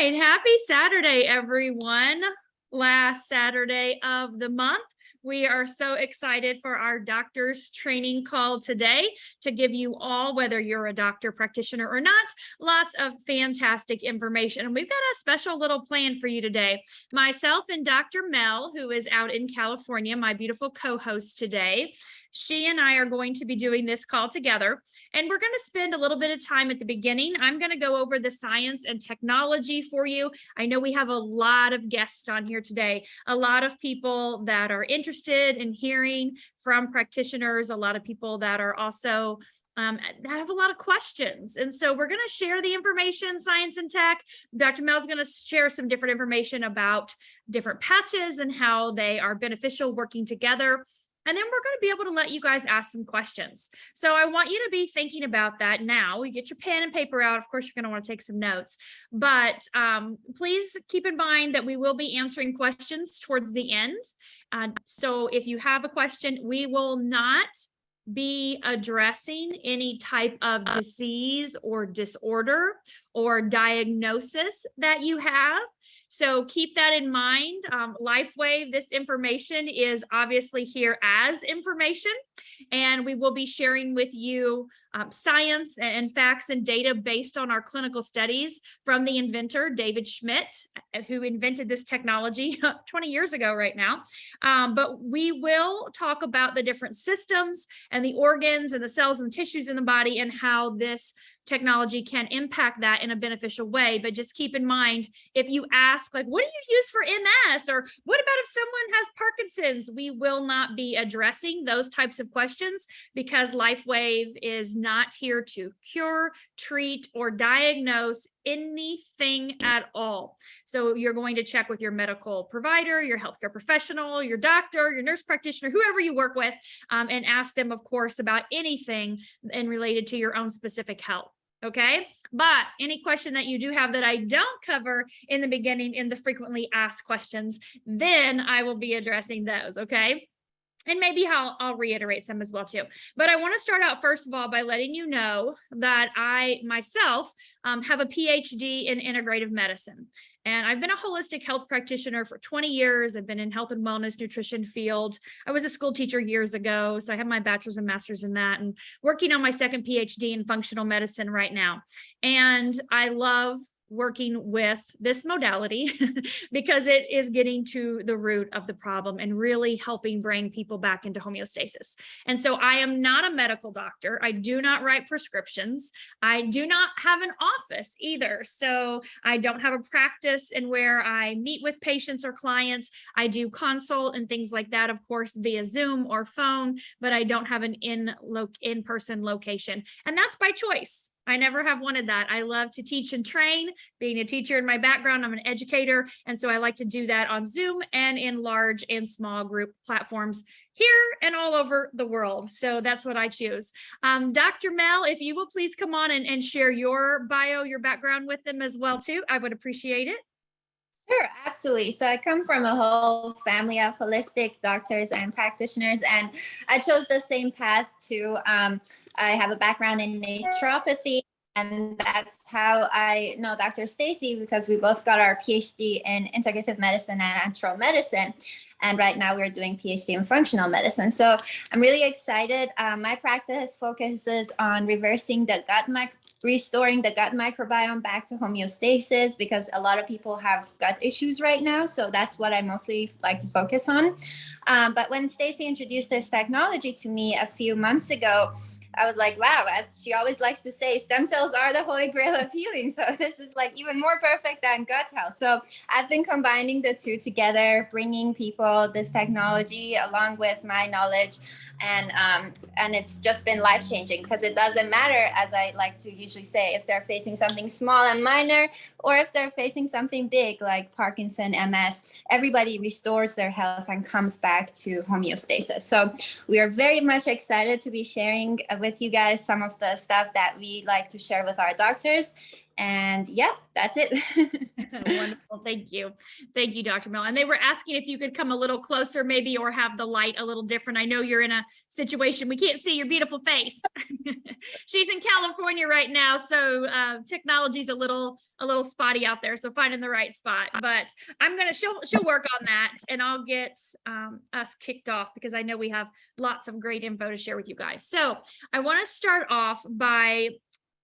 right, happy Saturday, everyone. Last Saturday of the month. We are so excited for our doctor's training call today to give you all, whether you're a doctor practitioner or not, lots of fantastic information. And we've got a special little plan for you today. Myself and Dr. Mel, who is out in California, my beautiful co-host today, she and I are going to be doing this call together, and we're going to spend a little bit of time at the beginning. I'm going to go over the science and technology for you. I know we have a lot of guests on here today, a lot of people that are interested in hearing from practitioners, a lot of people that are also I have a lot of questions. And so we're going to share the information, science and tech. Dr. Mel is going to share some different information about different patches and how they are beneficial working together. And then we're going to be able to let you guys ask some questions. So I want you to be thinking about that now. You get your pen and paper out. Of course, you're going to want to take some notes. But please keep in mind that we will be answering questions towards the end. So if you have a question, we will not be addressing any type of disease or disorder or diagnosis that you have. So keep that in mind. Lifewave, this information is obviously here as information, and we will be sharing with you science and facts and data based on our clinical studies from the inventor, David Schmidt, who invented this technology 20 years ago right now. But we will talk about the different systems and the organs and the cells and tissues in the body and how this technology can impact that in a beneficial way. But just keep in mind, if you ask, like, what do you use for MS? Or what about if someone has Parkinson's? We will not be addressing those types of questions because Lifewave is not here to cure, treat, or diagnose anything at all. So you're going to check with your medical provider, your healthcare professional, your doctor, your nurse practitioner, whoever you work with, and ask them, of course, about anything and related to your own specific health. Okay, but any question that you do have that I don't cover in the beginning in the frequently asked questions, then I will be addressing those. Okay. And maybe I'll reiterate some as well too. But I want to start out first of all by letting you know that I myself have a PhD in integrative medicine. And I've been a holistic health practitioner for 20 years. I've been in health and wellness nutrition field. I was a school teacher years ago, so I have my bachelor's and master's in that, and working on my second PhD in functional medicine right now. And I love working with this modality because it is getting to the root of the problem and really helping bring people back into homeostasis. And so I am not a medical doctor. I do not write prescriptions. I do not have an office either. So I don't have a practice and where I meet with patients or clients. I do consult and things like that, of course, via Zoom or phone, but I don't have an in-person location. And that's by choice. I never have wanted that. I love to teach and train. Being a teacher in my background, I'm an educator. And so I like to do that on Zoom and in large and small group platforms here and all over the world. So that's what I choose. Dr. Mel, if you will please come on and share your bio, your background with them as well too. I would appreciate it. Sure, absolutely. So I come from a whole family of holistic doctors and practitioners, and I chose the same path too. I have a background in naturopathy, and that's how I know Dr. Staci, because we both got our PhD in integrative medicine and natural medicine. And right now we're doing PhD in functional medicine. So I'm really excited. My practice focuses on restoring the gut microbiome back to homeostasis, because a lot of people have gut issues right now. So that's what I mostly like to focus on. But when Staci introduced this technology to me a few months ago, I was like, wow, as she always likes to say, stem cells are the holy grail of healing. So this is like even more perfect than gut health. So I've been combining the two together, bringing people this technology along with my knowledge. And it's just been life-changing, because it doesn't matter, as I like to usually say, if they're facing something small and minor, or if they're facing something big like Parkinson, MS, everybody restores their health and comes back to homeostasis. So we are very much excited to be sharing with you guys some of the stuff that we like to share with our doctors. And yeah, that's it. Wonderful. Thank you. Thank you, Dr. Mel. And they were asking if you could come a little closer, maybe, or have the light a little different. I know you're in a situation we can't see your beautiful face. She's in California right now, so technology's a little spotty out there. So finding the right spot. But she'll work on that, and I'll get us kicked off because I know we have lots of great info to share with you guys. So I want to start off by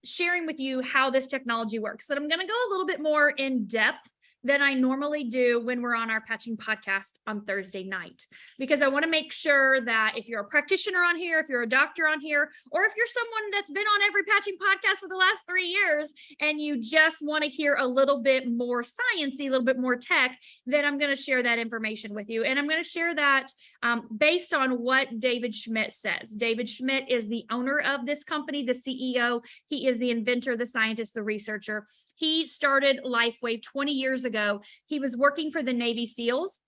sharing with you how this technology works. So I'm going to go a little bit more in depth than I normally do when we're on our patching podcast on Thursday night, because I want to make sure that if you're a practitioner on here, if you're a doctor on here, or if you're someone that's been on every patching podcast for the last 3 years and you just want to hear a little bit more sciencey, a little bit more tech, then I'm going to share that information with you. And I'm going to share that based on what David Schmidt says. David Schmidt is the owner of this company, the CEO. He is the inventor, the scientist, the researcher. He started Lifewave 20 years ago. He was working for the Navy SEALs,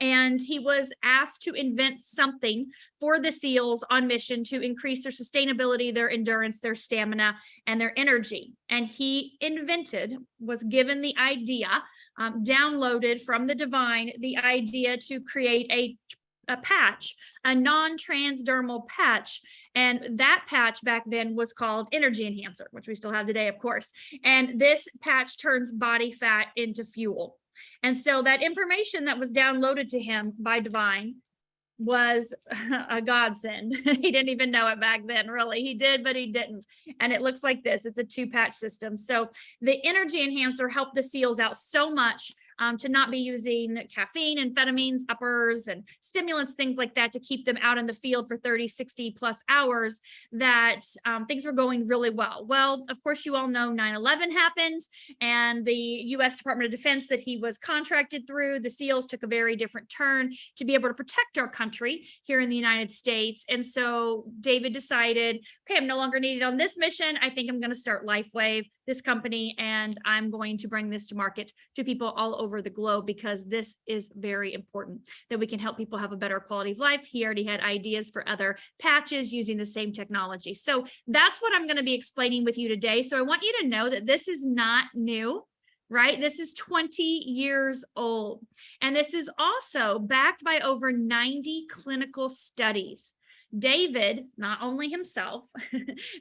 and he was asked to invent something for the SEALs on mission to increase their sustainability, their endurance, their stamina, and their energy. And he was given the idea, downloaded from the divine, the idea to create a patch, a non-transdermal patch. And that patch back then was called Energy Enhancer, which we still have today, of course. And this patch turns body fat into fuel. And so that information that was downloaded to him by divine was a godsend. He didn't even know it back then, really. He did, but he didn't. And it looks like this. It's a 2-patch system. So the Energy Enhancer helped the SEALs out so much to not be using caffeine, amphetamines, uppers, and stimulants, things like that, to keep them out in the field for 30, 60 plus hours, that things were going really well. Well, of course, you all know 9/11 happened, and the U.S. Department of Defense that he was contracted through, the SEALs, took a very different turn to be able to protect our country here in the United States. And so David decided, okay, I'm no longer needed on this mission. I think I'm going to start Lifewave, this company, and I'm going to bring this to market to people all over the globe, because this is very important, that we can help people have a better quality of life. He already had ideas for other patches using the same technology. So that's what I'm going to be explaining with you today. So I want you to know that this is not new, right? This is 20 years old. And this is also backed by over 90 clinical studies. David, not only himself,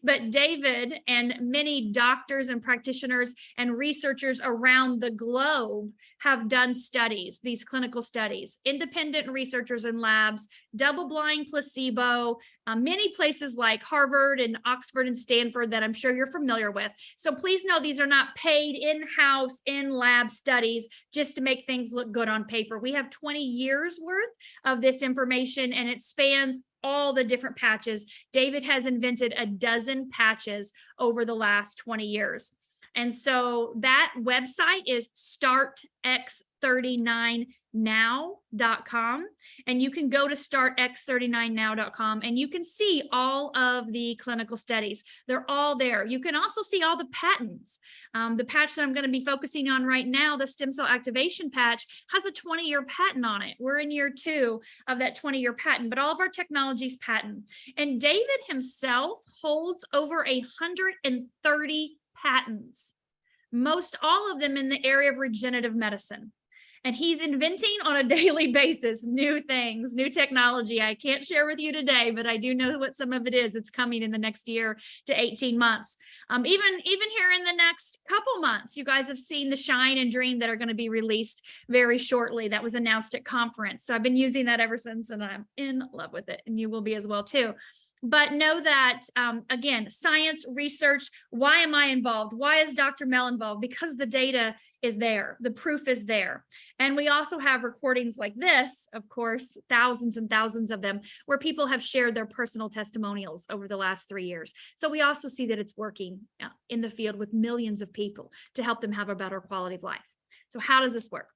but David and many doctors and practitioners and researchers around the globe have done studies, these clinical studies, independent researchers in labs, double-blind placebo, many places like Harvard and Oxford and Stanford that I'm sure you're familiar with. So please know these are not paid in-house, in-lab studies just to make things look good on paper. We have 20 years worth of this information, and it spans all the different patches. David has invented a dozen patches over the last 20 years. And so that website is startx39now.com. And you can go to startx39now.com and you can see all of the clinical studies. They're all there. You can also see all the patents. The patch that I'm going to be focusing on right now, the stem cell activation patch, has a 20-year patent on it. We're in year 2 of that 20-year patent, but all of our technology's patent. And David himself holds over 130 patents, most all of them in the area of regenerative medicine. And he's inventing on a daily basis new things, new technology. I can't share with you today, but I do know what some of it is. It's coming in the next year to 18 months. Even here in the next couple months, you guys have seen the Shine and Dream that are going to be released very shortly. That was announced at conference. So I've been using that ever since, and I'm in love with it, and you will be as well too. But know that, again, science, research, why am I involved? Why is Dr. Mel involved? Because the data is there. The proof is there. And we also have recordings like this, of course, thousands and thousands of them, where people have shared their personal testimonials over the last 3 years. So we also see that it's working in the field with millions of people to help them have a better quality of life. So how does this work?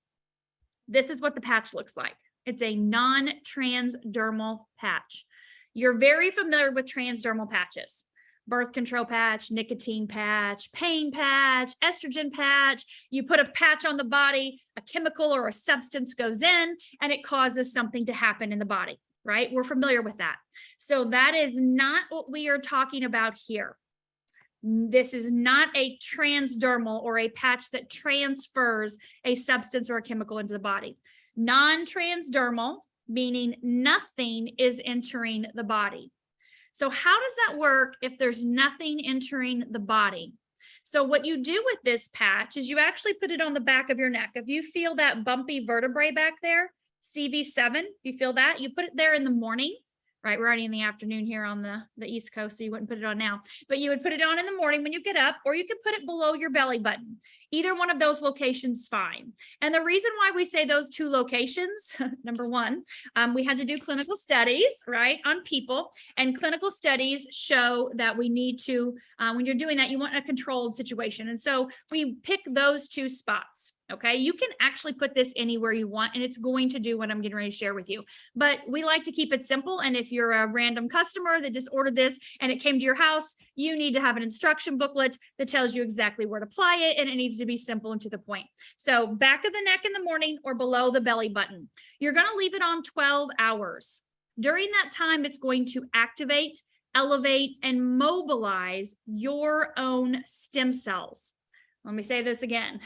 This is what the patch looks like. It's a non-transdermal patch. You're very familiar with transdermal patches: birth control patch, nicotine patch, pain patch, estrogen patch. You put a patch on the body, a chemical or a substance goes in, and it causes something to happen in the body, right? We're familiar with that. So that is not what we are talking about here. This is not a transdermal or a patch that transfers a substance or a chemical into the body. Non-transdermal, meaning nothing is entering the body. So how does that work if there's nothing entering the body? So what you do with this patch is you actually put it on the back of your neck. If you feel that bumpy vertebrae back there, CV7, you feel that, you put it there in the morning, right? We're already in the afternoon here on the East Coast, so you wouldn't put it on now, but you would put it on in the morning when you get up, or you could put it below your belly button. Either one of those locations, fine. And the reason why we say those two locations, number one, we had to do clinical studies, right, on people, and clinical studies show that we need to, when you're doing that, you want a controlled situation. And so we pick those two spots. Okay, you can actually put this anywhere you want, and it's going to do what I'm getting ready to share with you. But we like to keep it simple. And if you're a random customer that just ordered this and it came to your house, you need to have an instruction booklet that tells you exactly where to apply it, and it needs to be simple and to the point. So back of the neck in the morning or below the belly button. You're going to leave it on 12 hours. During that time, it's going to activate, elevate, and mobilize your own stem cells. Let me say this again.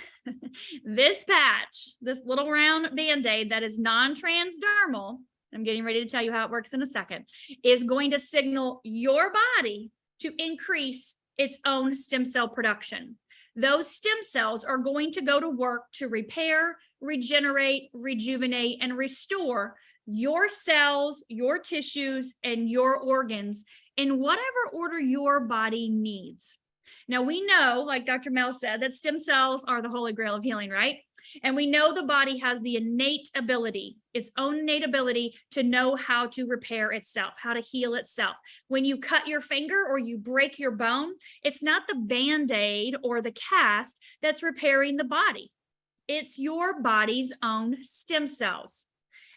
This patch, this little round Band-Aid that is non-transdermal, I'm getting ready to tell you how it works in a second, is going to signal your body to increase its own stem cell production. Those stem cells are going to go to work to repair, regenerate, rejuvenate, and restore your cells, your tissues, and your organs in whatever order your body needs. Now, we know, like Dr. Mel said, that stem cells are the holy grail of healing, right? And we know the body has the innate ability, its own innate ability to know how to repair itself, how to heal itself. When you cut your finger or you break your bone, it's not the Band-Aid or the cast that's repairing the body. It's your body's own stem cells.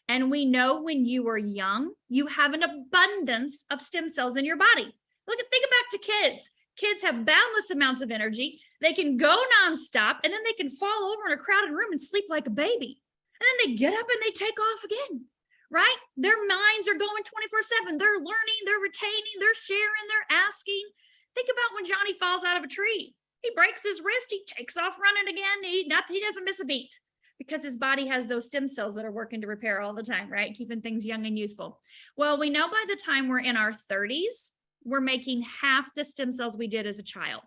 And we know when you are young, you have an abundance of stem cells in your body. Think back to kids. Kids have boundless amounts of energy. They can go nonstop, and then they can fall over in a crowded room and sleep like a baby. And then they get up and they take off again, right? Their minds are going 24/7. They're learning, they're retaining, they're sharing, they're asking. Think about when Johnny falls out of a tree. He breaks his wrist, he takes off running again. He doesn't miss a beat because his body has those stem cells that are working to repair all the time, right? Keeping things young and youthful. Well, we know by the time we're in our 30s, we're making half the stem cells we did as a child.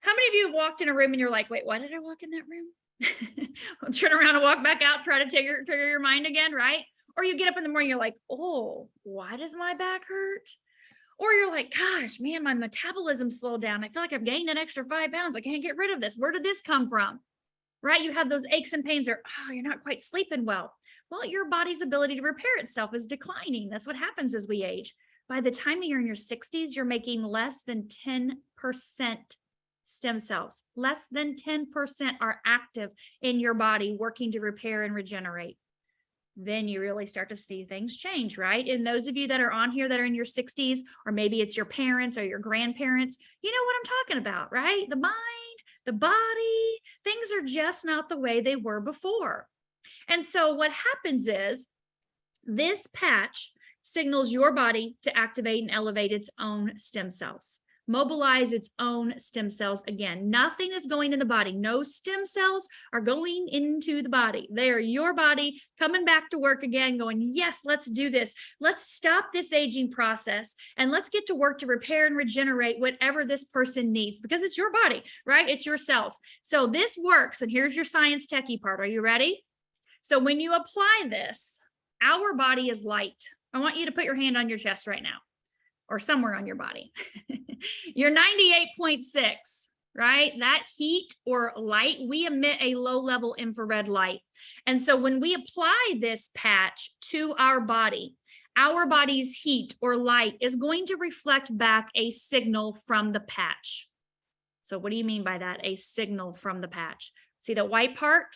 How many of you have walked in a room and you're like, wait, why did I walk in that room? Turn around and walk back out, try to trigger your mind again, right? Or you get up in the morning, you're like, oh, why does my back hurt? Or you're like, gosh, man, my metabolism slowed down. I feel like I've gained an extra 5 pounds. I can't get rid of this. Where did this come from? Right? You have those aches and pains, or, oh, you're not quite sleeping well. Well, your body's ability to repair itself is declining. That's what happens as we age. By the time you're in your 60s, you're making less than 10% stem cells. Less than 10% are active in your body working to repair and regenerate. Then you really start to see things change, right? And those of you that are on here that are in your 60s, or maybe it's your parents or your grandparents, you know what I'm talking about, right? The mind, the body, things are just not the way they were before. And so what happens is this patch signals your body to activate and elevate its own stem cells, mobilize its own stem cells. Again, nothing is going in the body. No stem cells are going into the body. They are your body coming back to work again, going, yes, let's do this. Let's stop this aging process and let's get to work to repair and regenerate whatever this person needs, because it's your body, right? It's your cells. So this works. And here's your science techie part. Are you ready? So when you apply this, our body is light. I want you to put your hand on your chest right now, or somewhere on your body. You're 98.6, right? That heat or light, we emit a low-level infrared light. And so when we apply this patch to our body's heat or light is going to reflect back a signal from the patch. So what do you mean by that? A signal from the patch. See the white part?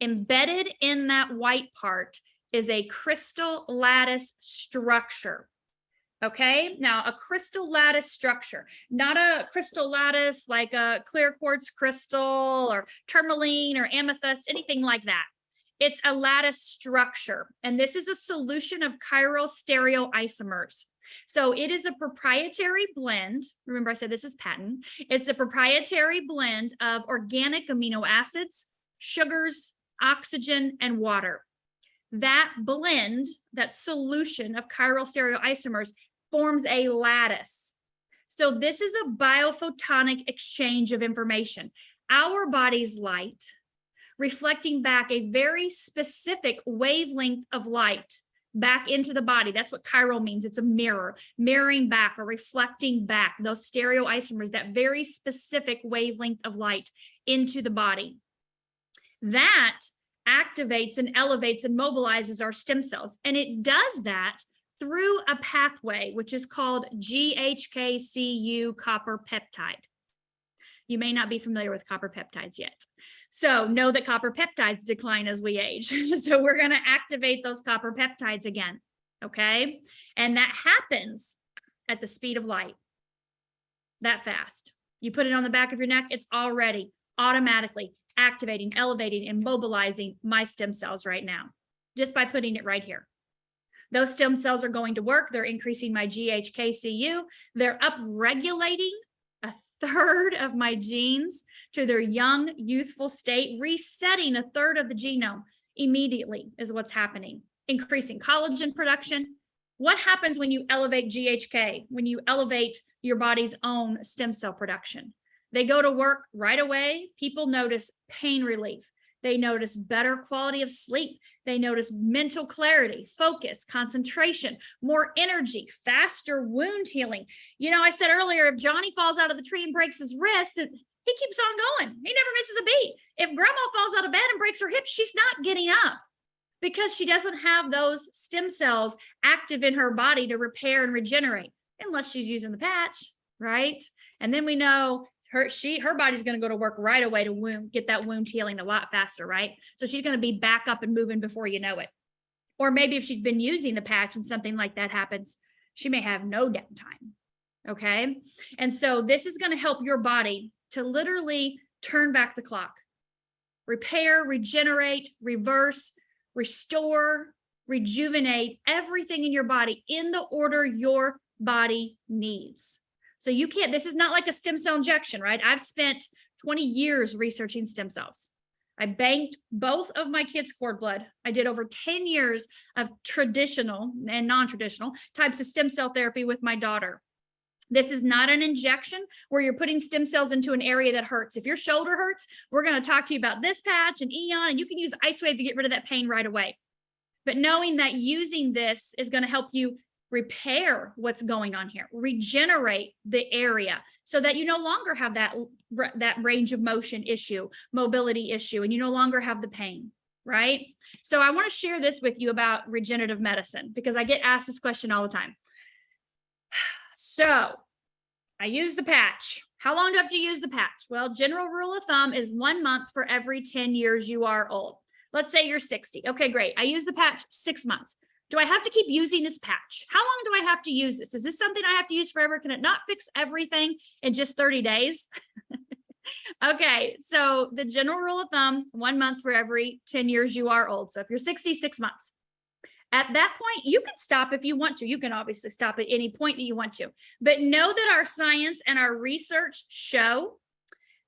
Embedded in that white part is a crystal lattice structure. Okay, now a crystal lattice structure, not a crystal lattice like a clear quartz crystal or tourmaline or amethyst, anything like that. It's a lattice structure, and this is a solution of chiral stereoisomers. So it is a proprietary blend. Remember, I said this is patent. It's a proprietary blend of organic amino acids, sugars, oxygen, and water. That blend, that solution of chiral stereoisomers, forms a lattice. So this is a biophotonic exchange of information. Our body's light reflecting back a very specific wavelength of light back into the body. That's what chiral means. It's a mirror, mirroring back or reflecting back those stereoisomers, that very specific wavelength of light into the body. That activates and elevates and mobilizes our stem cells. And it does that through a pathway, which is called GHKCU copper peptide. You may not be familiar with copper peptides yet. So know that copper peptides decline as we age. So we're going to activate those copper peptides again, okay? And that happens at the speed of light, that fast. You put it on the back of your neck, it's already automatically activating, elevating, and mobilizing my stem cells right now, just by putting it right here. Those stem cells are going to work. They're increasing my GHKCU. They're upregulating a third of my genes to their young, youthful state, resetting a third of the genome immediately is what's happening. Increasing collagen production. What happens when you elevate GHK, when you elevate your body's own stem cell production? They go to work right away. People notice pain relief. They notice better quality of sleep. They notice mental clarity, focus, concentration, more energy, faster wound healing. You know, I said earlier, if Johnny falls out of the tree and breaks his wrist, he keeps on going. He never misses a beat. If grandma falls out of bed and breaks her hip, she's not getting up because she doesn't have those stem cells active in her body to repair and regenerate, unless she's using the patch, right? And then we know her body's going to go to work right away to get that wound healing a lot faster, right? So she's going to be back up and moving before you know it. Or maybe if she's been using the patch and something like that happens, she may have no downtime, okay? And so this is going to help your body to literally turn back the clock, repair, regenerate, reverse, restore, rejuvenate everything in your body in the order your body needs. So you can't, this is not like a stem cell injection, right? I've spent 20 years researching stem cells. I banked both of my kids' cord blood. I did over 10 years of traditional and non-traditional types of stem cell therapy with my daughter. This is not an injection where you're putting stem cells into an area that hurts. If your shoulder hurts, we're going to talk to you about this patch and Eon, and you can use IceWave to get rid of that pain right away. But knowing that using this is going to help you repair what's going on here, regenerate the area so that you no longer have that range of motion issue, mobility issue, and you no longer have the pain, right? So I want to share this with you about regenerative medicine because I get asked this question all the time. So I use the patch. How long do I have to use the patch? Well, general rule of thumb is 1 month for every 10 years you are old. Let's say you're 60. Okay, great. I use the patch 6 months. Do I have to keep using this patch? How long do I have to use this? Is this something I have to use forever? Can it not fix everything in just 30 days? Okay, so the general rule of thumb, 1 month for every 10 years you are old. So if you're 60, 6 months. At that point, you can stop if you want to. You can obviously stop at any point that you want to. But know that our science and our research show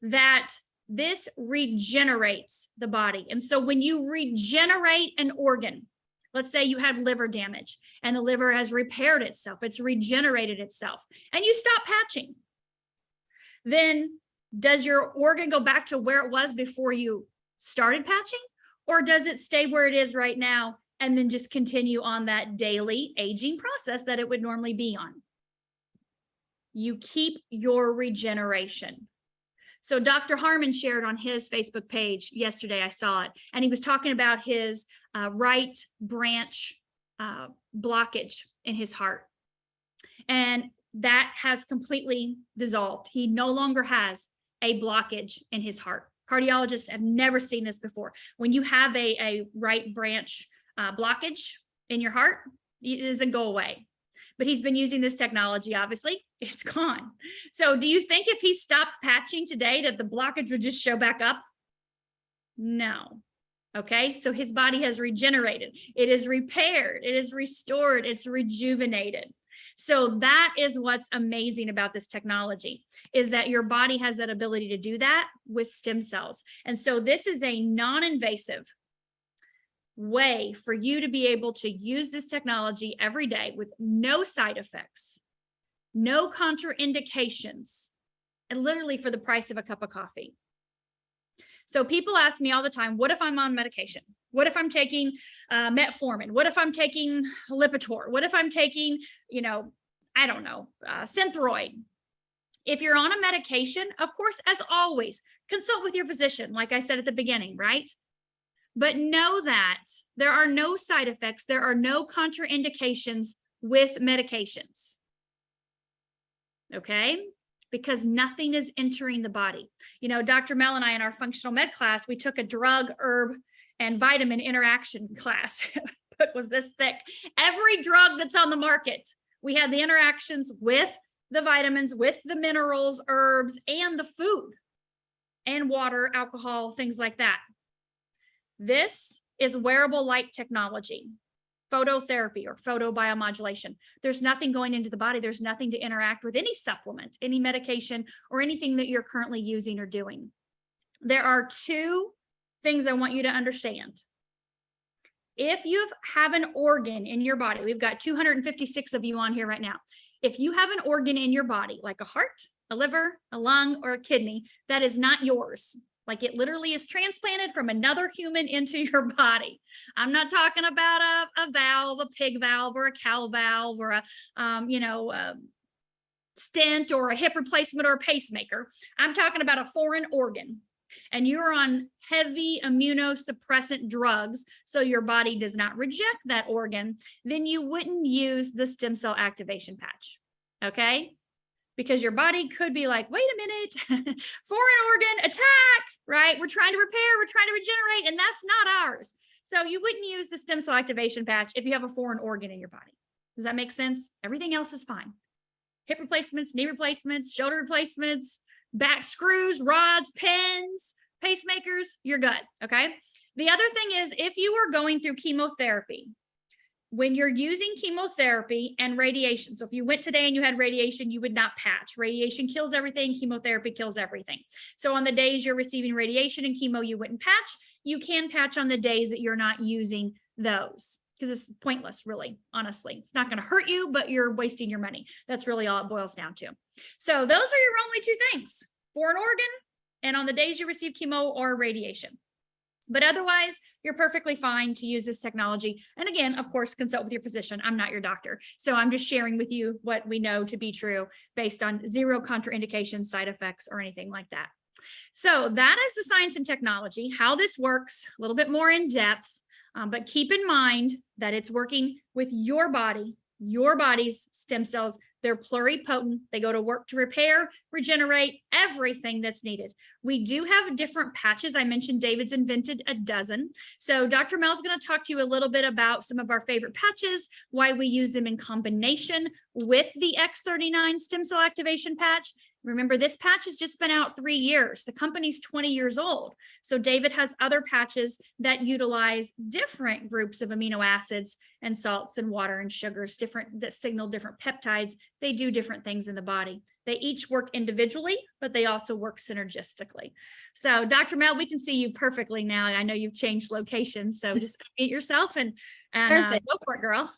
that this regenerates the body. And so when you regenerate an organ, let's say you had liver damage and the liver has repaired itself, it's regenerated itself, and you stop patching, then does your organ go back to where it was before you started patching? Or does it stay where it is right now and then just continue on that daily aging process that it would normally be on? You keep your regeneration. So Dr. Harmon shared on his Facebook page yesterday, I saw it, and he was talking about his right branch blockage in his heart. And that has completely dissolved. He no longer has a blockage in his heart. Cardiologists have never seen this before. When you have a right branch blockage in your heart, it doesn't go away. But he's been using this technology, obviously, it's gone. So do you think if he stopped patching today that the blockage would just show back up? No. Okay, so his body has regenerated, it is repaired, it is restored, it's rejuvenated. So that is what's amazing about this technology, is that your body has that ability to do that with stem cells. And so this is a non-invasive way for you to be able to use this technology every day with no side effects, no contraindications, and literally for the price of a cup of coffee. So people ask me all the time, what if I'm on medication? What if I'm taking metformin? What if I'm taking Lipitor? What if I'm taking, I don't know, Synthroid? If you're on a medication, of course, as always, consult with your physician, like I said at the beginning, right? But know that there are no side effects, there are no contraindications with medications. Okay? Because nothing is entering the body. Dr. Mel and I in our functional med class, we took a drug, herb, and vitamin interaction class. It was this thick. Every drug that's on the market, we had the interactions with the vitamins, with the minerals, herbs, and the food, and water, alcohol, things like that. This is wearable light technology. Phototherapy or photobiomodulation. There's nothing going into the body. There's nothing to interact with any supplement, any medication, or anything that you're currently using or doing. There are two things I want you to understand. If you have an organ in your body, we've got 256 of you on here right now. If you have an organ in your body, like a heart, a liver, a lung, or a kidney, that is not yours. Like it literally is transplanted from another human into your body. I'm not talking about a valve, a pig valve, or a cow valve, or a stent, or a hip replacement, or a pacemaker. I'm talking about a foreign organ. And you're on heavy immunosuppressant drugs, so your body does not reject that organ, then you wouldn't use the stem cell activation patch. Okay? Because your body could be like, wait a minute, foreign organ attack, right? We're trying to repair, we're trying to regenerate, and that's not ours. So you wouldn't use the stem cell activation patch if you have a foreign organ in your body. Does that make sense? Everything else is fine. Hip replacements, knee replacements, shoulder replacements, back screws, rods, pins, pacemakers, you're good, okay? The other thing is, if you are going through chemotherapy, when you're using chemotherapy and radiation, so if you went today and you had radiation, you would not patch. Radiation kills everything, chemotherapy kills everything. So on the days you're receiving radiation and chemo, you wouldn't patch. You can patch on the days that you're not using those, because it's pointless, really, honestly. It's not going to hurt you, but you're wasting your money. That's really all it boils down to. So those are your only two things: foreign organ, and on the days you receive chemo or radiation. But otherwise, you're perfectly fine to use this technology. And again, of course, consult with your physician. I'm not your doctor. So I'm just sharing with you what we know to be true based on zero contraindications, side effects, or anything like that. So that is the science and technology, how this works, a little bit more in depth. But keep in mind that it's working with your body, your body's stem cells. They're pluripotent. They go to work to repair, regenerate everything that's needed. We do have different patches. I mentioned David's invented a dozen. So Dr. Mel is going to talk to you a little bit about some of our favorite patches, why we use them in combination with the X39 stem cell activation patch. Remember, this patch has just been out 3 years. The company's 20 years old. So David has other patches that utilize different groups of amino acids and salts and water and sugars, that signal different peptides. They do different things in the body. They each work individually, but they also work synergistically. So Dr. Mel, we can see you perfectly now. I know you've changed locations, so just meet yourself and go for it, girl.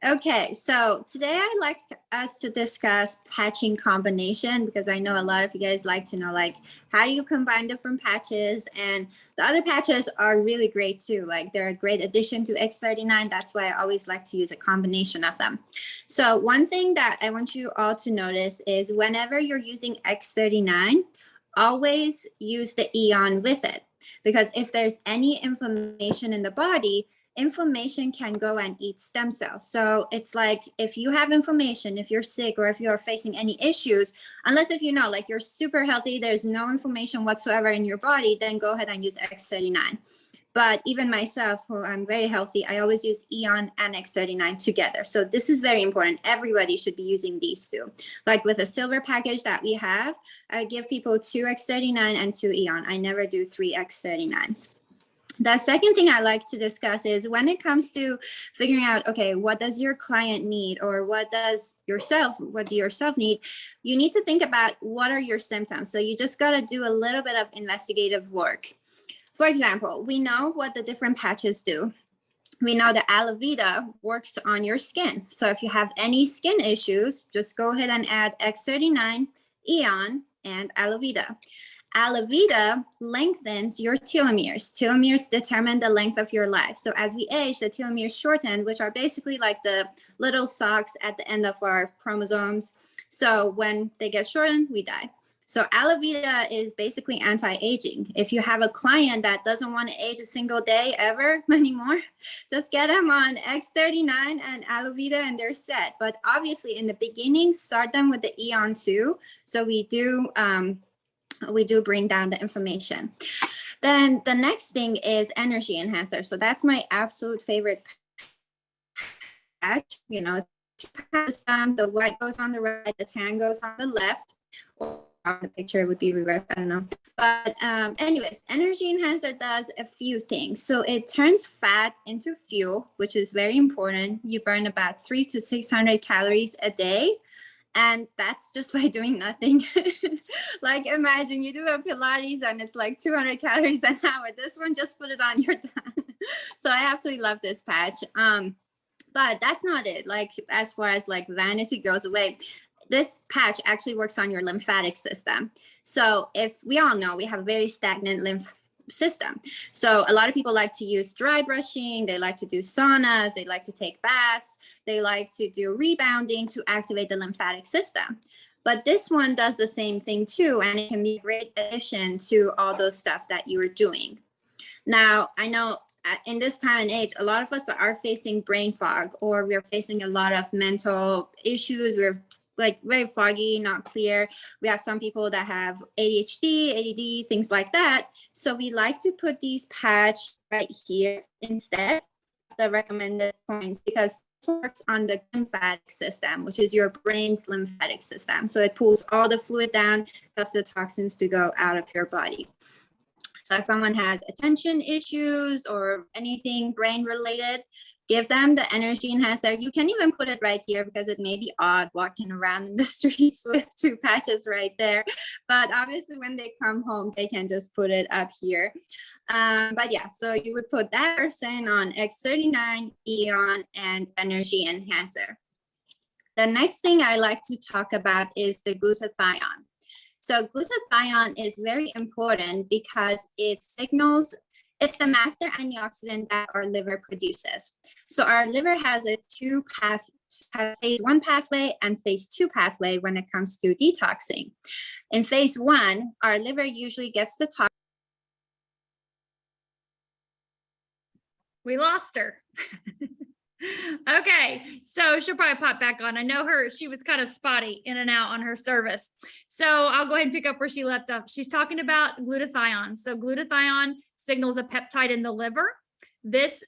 Okay, so today I'd like us to discuss patching combination, because I know a lot of you guys like to know, like, how do you combine different patches? And the other patches are really great too. Like, they're a great addition to X39. That's why I always like to use a combination of them. So one thing that I want you all to notice is whenever you're using X39, always use the Eon with it, because if there's any inflammation in the body, inflammation can go and eat stem cells. So it's like, if you have inflammation, if you're sick, or if you're facing any issues, unless if you know, like, you're super healthy, there's no inflammation whatsoever in your body, then go ahead and use X39. But even myself, who I'm very healthy, I always use Eon and X39 together. So this is very important. Everybody should be using these two. Like with a silver package that we have, I give people 2 X39 and 2 Eon. I never do 3 X39s. The second thing I like to discuss is when it comes to figuring out, okay, what does your client need, or what do yourself need? You need to think about what are your symptoms. So you just got to do a little bit of investigative work. For example, we know what the different patches do. We know that aloe vera works on your skin. So if you have any skin issues, just go ahead and add X39, Eon, and aloe vera. Aloe vera lengthens your telomeres. Telomeres determine the length of your life. So as we age, the telomeres shorten, which are basically like the little socks at the end of our chromosomes. So when they get shortened, we die. So aloe vera is basically anti-aging. If you have a client that doesn't want to age a single day ever anymore, just get them on X39 and aloe vera and they're set. But obviously in the beginning, start them with the Eon too. So we do bring down the inflammation. Then the next thing is energy enhancer. So that's my absolute favorite patch. You know, the white goes on the right, the tan goes on the left. Or the picture would be reversed, I don't know. But anyways, energy enhancer does a few things. So it turns fat into fuel, which is very important. You burn about 300 to 600 calories a day. And that's just by doing nothing. Like imagine you do a Pilates and it's like 200 calories an hour. This one, just put it on, you're done. So I absolutely love this patch. But that's not it. Like as far as like vanity goes away, this patch actually works on your lymphatic system. So if we all know we have a very stagnant lymph system. So a lot of people like to use dry brushing. They like to do saunas. They like to take baths. They like to do rebounding to activate the lymphatic system. But this one does the same thing too. And it can be a great addition to all those stuff that you are doing. Now, I know in this time and age, a lot of us are facing brain fog, or we're facing a lot of mental issues. We're like very foggy, not clear. We have some people that have ADHD, ADD, things like that. So we like to put these patch right here instead of the recommended points, because it works on the lymphatic system, which is your brain's lymphatic system. So it pulls all the fluid down, helps the toxins to go out of your body. So if someone has attention issues or anything brain related, give them the energy enhancer. You can even put it right here because it may be odd walking around in the streets with 2 patches right there. But obviously when they come home, they can just put it up here. But yeah, so you would put that person on X39, Eon, and energy enhancer. The next thing I like to talk about is the glutathione. So glutathione is very important because it signals, it's the master antioxidant that our liver produces. So our liver has a phase 1 pathway and phase 2 pathway when it comes to detoxing. In phase 1, our liver usually gets the toxin. We lost her. Okay, so she'll probably pop back on. I know she was kind of spotty in and out on her service. So I'll go ahead and pick up where she left off. She's talking about glutathione. So glutathione signals a peptide in the liver. This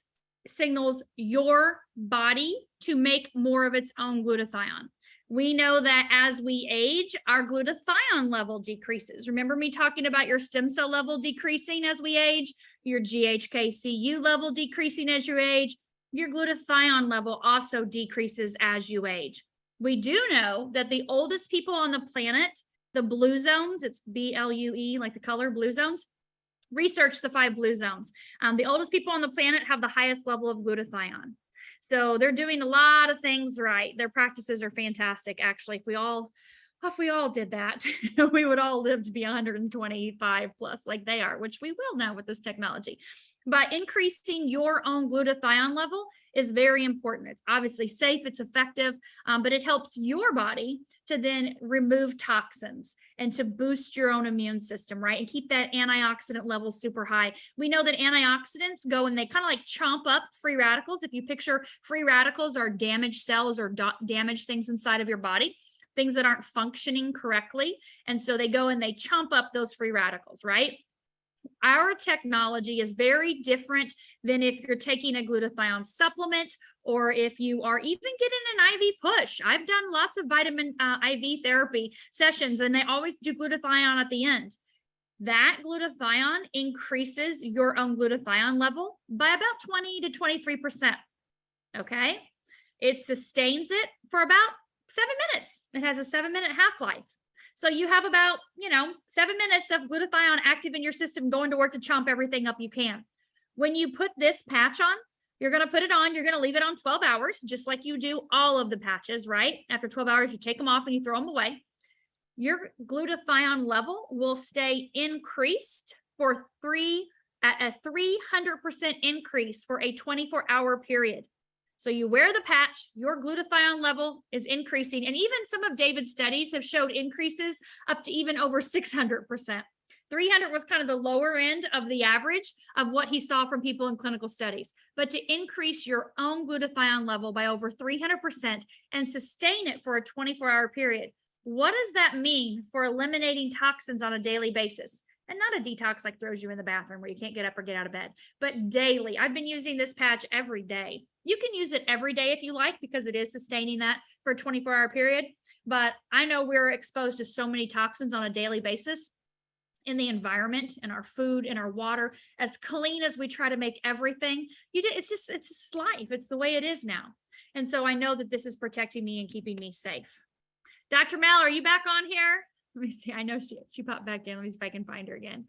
signals your body to make more of its own glutathione. We know that as we age, our glutathione level decreases. Remember me talking about your stem cell level decreasing as we age, your GHK-Cu level decreasing as you age, your glutathione level also decreases as you age. We do know that the oldest people on the planet, the blue zones, it's BLUE, like the color blue zones, research the 5 blue zones. The oldest people on the planet have the highest level of glutathione. So they're doing a lot of things right. Their practices are fantastic. Actually, if we all did that, we would all live to be 125 plus like they are, which we will now with this technology. But increasing your own glutathione level is very important. It's obviously safe, it's effective, but it helps your body to then remove toxins and to boost your own immune system, right? And keep that antioxidant level super high. We know that antioxidants go and they kind of like chomp up free radicals. If you picture free radicals are damaged cells or damaged things inside of your body, things that aren't functioning correctly. And so they go and they chomp up those free radicals, right? Our technology is very different than if you're taking a glutathione supplement or if you are even getting an IV push. I've done lots of vitamin IV therapy sessions, and they always do glutathione at the end. That glutathione increases your own glutathione level by about 20 to 23%. Okay. It sustains it for about 7 minutes. It has a 7-minute half-life. So you have about, 7 minutes of glutathione active in your system going to work to chomp everything up you can. When you put this patch on, you're going to put it on, you're going to leave it on 12 hours, just like you do all of the patches, right? After 12 hours, you take them off and you throw them away. Your glutathione level will stay increased at a 300% increase for a 24-hour period. So you wear the patch, your glutathione level is increasing. And even some of David's studies have showed increases up to even over 600%. 300 was kind of the lower end of the average of what he saw from people in clinical studies. But to increase your own glutathione level by over 300% and sustain it for a 24-hour period, what does that mean for eliminating toxins on a daily basis? And not a detox like throws you in the bathroom where you can't get up or get out of bed, but daily. I've been using this patch every day. You can use it every day if you like, because it is sustaining that for a 24-hour period. But I know we're exposed to so many toxins on a daily basis in the environment, in our food, in our water, as clean as we try to make everything. It's just life. It's the way it is now. And so I know that this is protecting me and keeping me safe. Dr. Mel, are you back on here? Let me see. I know she popped back in. Let me see if I can find her again.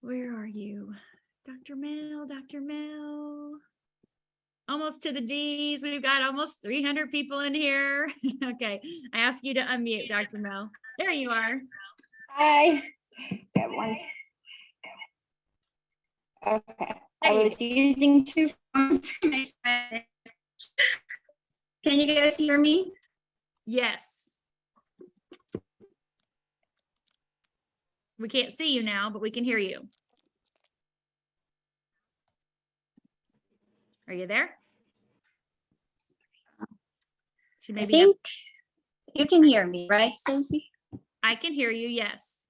Where are you? Dr. Mel, Dr. Mel. Almost to the D's. We've got almost 300 people in here. Okay. I ask you to unmute, Dr. Mel. There you are. Hi. That one's okay. I was using two phones to make sure. Can you guys hear me? Yes. We can't see you now, but we can hear you. Are you there? I think you can hear me, right, Staci? I can hear you, yes.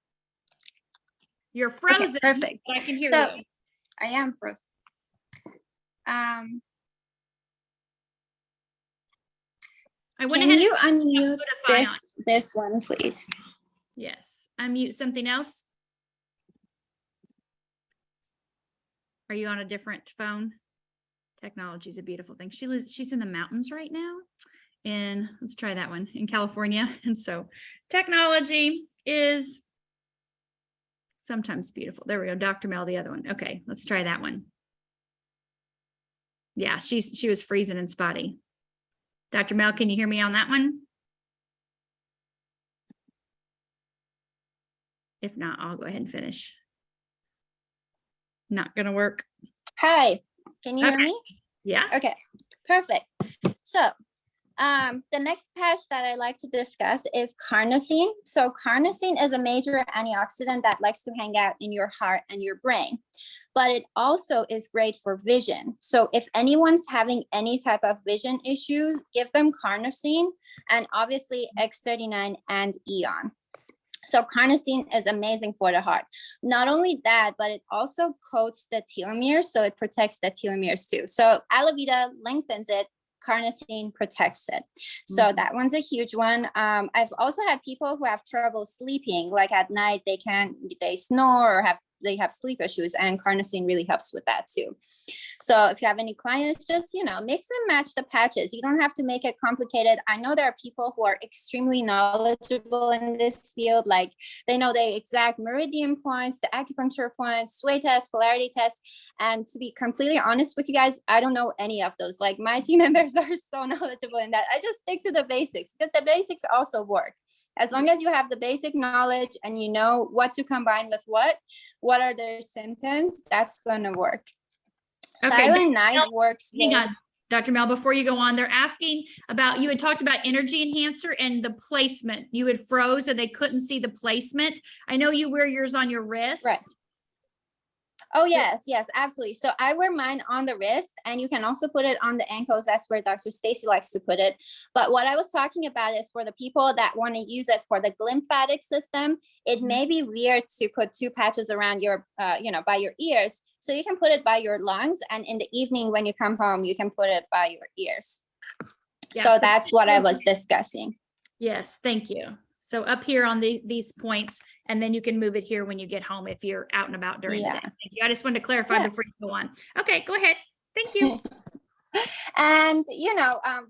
You're frozen. Okay, perfect. But I can hear you. I am frozen. Can you unmute this one, please? Yes. Unmute something else. Are you on a different phone? Technology is a beautiful thing. She's in the mountains right now. And let's try that one in California. And so technology is sometimes beautiful. There we go. Dr. Mel, the other one. Okay, let's try that one. Yeah, she was freezing and spotty. Dr. Mel, can you hear me on that one? If not, I'll go ahead and finish. Not gonna work. Hi, can you hear me? Yeah. Okay, perfect. So the next patch that I like to discuss is carnosine. So carnosine is a major antioxidant that likes to hang out in your heart and your brain, but it also is great for vision. So if anyone's having any type of vision issues, give them carnosine, and obviously X39 and Eon. So carnosine is amazing for the heart. Not only that, but it also coats the telomeres, so it protects the telomeres too. So aloe vera lengthens it, carnosine protects it. So that one's a huge one. I've also had people who have trouble sleeping, like at night they snore or they have sleep issues, and carnosine really helps with that too. So if you have any clients, just, mix and match the patches. You don't have to make it complicated. I know there are people who are extremely knowledgeable in this field, like they know the exact meridian points, the acupuncture points, sway test, polarity test. And to be completely honest with you guys, I don't know any of those. Like my team members are so knowledgeable in that. I just stick to the basics because the basics also work. As long as you have the basic knowledge and you know what to combine with what are their symptoms, that's going to work. Okay. Silent Night works. Hang on, Dr. Mel, before you go on, they're asking about, you had talked about energy enhancer and the placement. You had froze and they couldn't see the placement. I know you wear yours on your wrist. Right. Oh, yes, yes, absolutely. So I wear mine on the wrist, and you can also put it on the ankles. That's where Dr. Staci likes to put it. But what I was talking about is for the people that want to use it for the glymphatic system, it Mhm. may be weird to put two patches around your, by your ears. So you can put it by your lungs, and in the evening when you come home, you can put it by your ears. Yeah. So that's what I was discussing. Yes, thank you. So up here on these points, and then you can move it here when you get home if you're out and about during the day. Yeah. Thank you. I just wanted to clarify Yeah. before you go on. Okay, go ahead. Thank you. And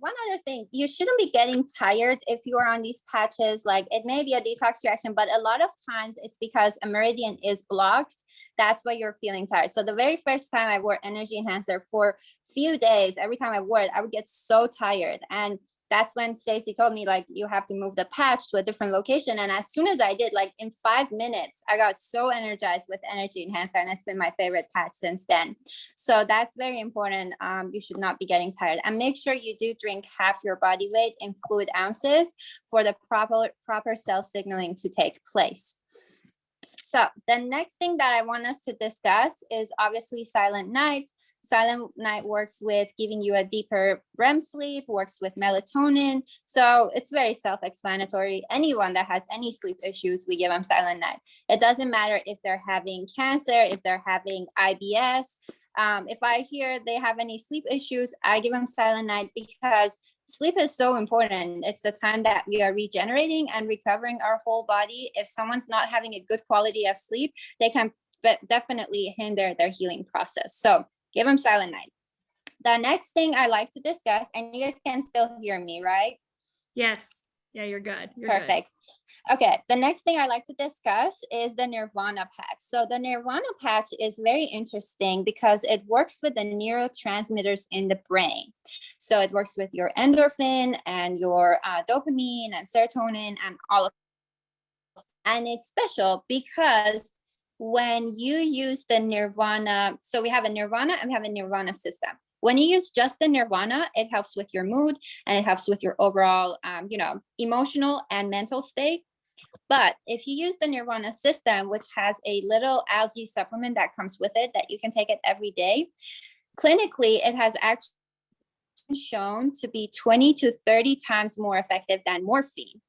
one other thing, you shouldn't be getting tired if you are on these patches. Like, it may be a detox reaction, but a lot of times it's because a meridian is blocked. That's why you're feeling tired. So the very first time I wore energy enhancer for few days, every time I wore it, I would get so tired. And that's when Staci told me, like, you have to move the patch to a different location. And as soon as I did, like in 5 minutes, I got so energized with energy enhancer, and it's been my favorite patch since then. So that's very important. You should not be getting tired, and make sure you do drink half your body weight in fluid ounces for the proper cell signaling to take place. So the next thing that I want us to discuss is obviously silent night. Silent night works with giving you a deeper REM sleep, works with melatonin. So it's very self-explanatory. Anyone that has any sleep issues, we give them silent night. It doesn't matter if they're having cancer, if they're having IBS. If I hear they have any sleep issues, I give them silent night, because sleep is so important. It's the time that we are regenerating and recovering our whole body. If someone's not having a good quality of sleep, they can definitely hinder their healing process. So give them silent night. The next thing I like to discuss, and you guys can still hear me, right? Yes. Yeah, you're good. You're Perfect. Okay, the next thing I like to discuss is the Nirvana patch. So the Nirvana patch is very interesting because it works with the neurotransmitters in the brain. So it works with your endorphin and your dopamine and serotonin and all of it. And it's special because when you use the Nirvana, so we have a Nirvana and we have a Nirvana system. When you use just the Nirvana, it helps with your mood and it helps with your overall, emotional and mental state. But if you use the Nirvana system, which has a little algae supplement that comes with it, that you can take it every day, clinically, it has actually been shown to be 20 to 30 times more effective than morphine.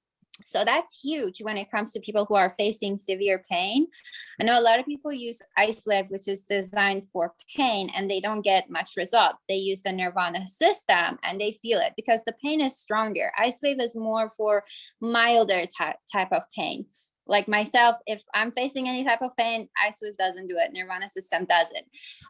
So that's huge when it comes to people who are facing severe pain. I know a lot of people use Icewave, which is designed for pain, and they don't get much result. They use the Nirvana system and they feel it because the pain is stronger. Icewave is more for milder type of pain. Like myself, if I'm facing any type of pain, Icewave doesn't do it. Nirvana system does it.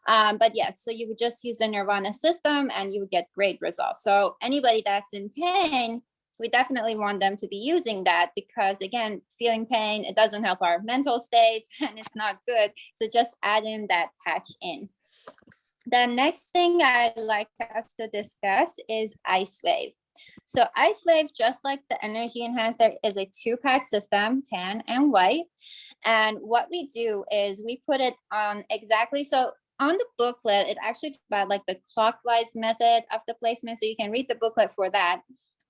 But yes, so you would just use the Nirvana system and you would get great results. So anybody that's in pain, we definitely want them to be using that, because again, feeling pain, it doesn't help our mental state and it's not good. So just add in that patch in. The next thing I like us to discuss is Icewave. So Icewave, just like the energy enhancer, is a 2-patch system, tan and white. And what we do is we put it on exactly, so on the booklet, it actually talks about like the clockwise method of the placement. So you can read the booklet for that.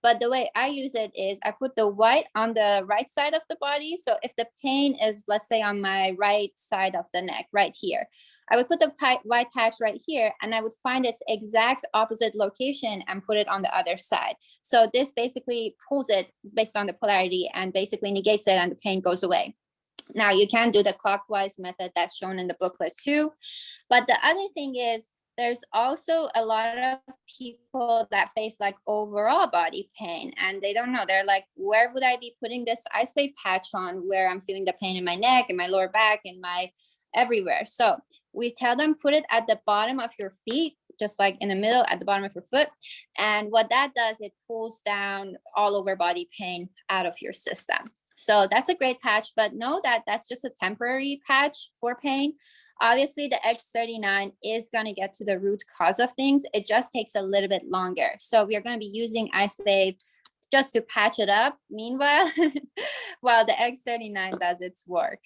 But the way I use it is I put the white on the right side of the body. So if the pain is, let's say, on my right side of the neck, right here, I would put the white patch right here, and I would find its exact opposite location and put it on the other side. So this basically pulls it based on the polarity and basically negates it, and the pain goes away. Now you can do the clockwise method that's shown in the booklet too. But the other thing is, there's also a lot of people that face like overall body pain, and they don't know. They're like, where would I be putting this Icewave patch on where I'm feeling the pain in my neck, in my lower back, in my everywhere? So we tell them, put it at the bottom of your feet, just like in the middle at the bottom of your foot. And what that does, it pulls down all over body pain out of your system. So that's a great patch, but know that that's just a temporary patch for pain. Obviously, the X39 is going to get to the root cause of things. It just takes a little bit longer. So we are going to be using Icewave just to patch it up meanwhile, while the X39 does its work.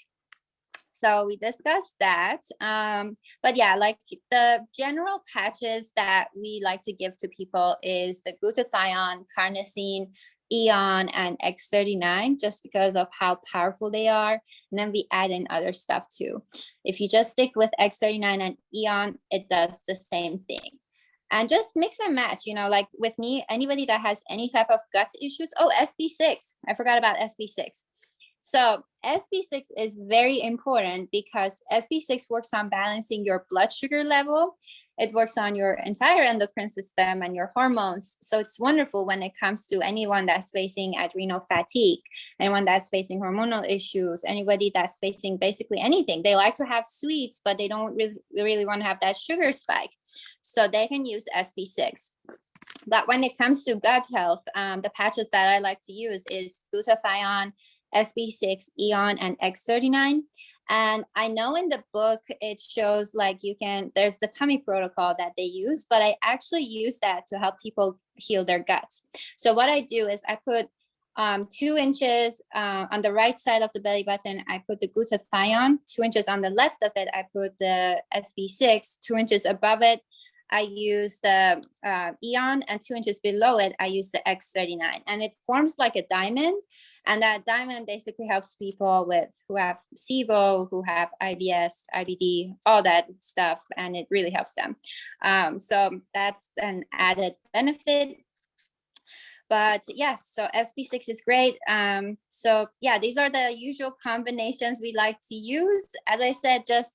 So we discussed that. But yeah, like the general patches that we like to give to people is the glutathione, carnosine, Eon, and X39, just because of how powerful they are. And then we add in other stuff too. If you just stick with X39 and Eon, it does the same thing. And just mix and match, like with me, anybody that has any type of gut issues. Oh, SB6. I forgot about SB6. So SB6 is very important because SB6 works on balancing your blood sugar level. It works on your entire endocrine system and your hormones. So it's wonderful when it comes to anyone that's facing adrenal fatigue, anyone that's facing hormonal issues, anybody that's facing basically anything. They like to have sweets, but they don't really want to have that sugar spike. So they can use SB6. But when it comes to gut health, the patches that I like to use is glutathione, SB6, Eon, and X39. And I know in the book, it shows like there's the tummy protocol that they use, but I actually use that to help people heal their guts. So what I do is I put 2 inches on the right side of the belly button, I put the glutathione. 2 inches on the left of it, I put the SB6. 2 inches above it, I use the Eon, and 2 inches below it, I use the X39, and it forms like a diamond. And that diamond basically helps people who have SIBO, who have IBS, IBD, all that stuff, and it really helps them. So that's an added benefit. But yes, so SB6 is great. So yeah, these are the usual combinations we like to use. As I said, just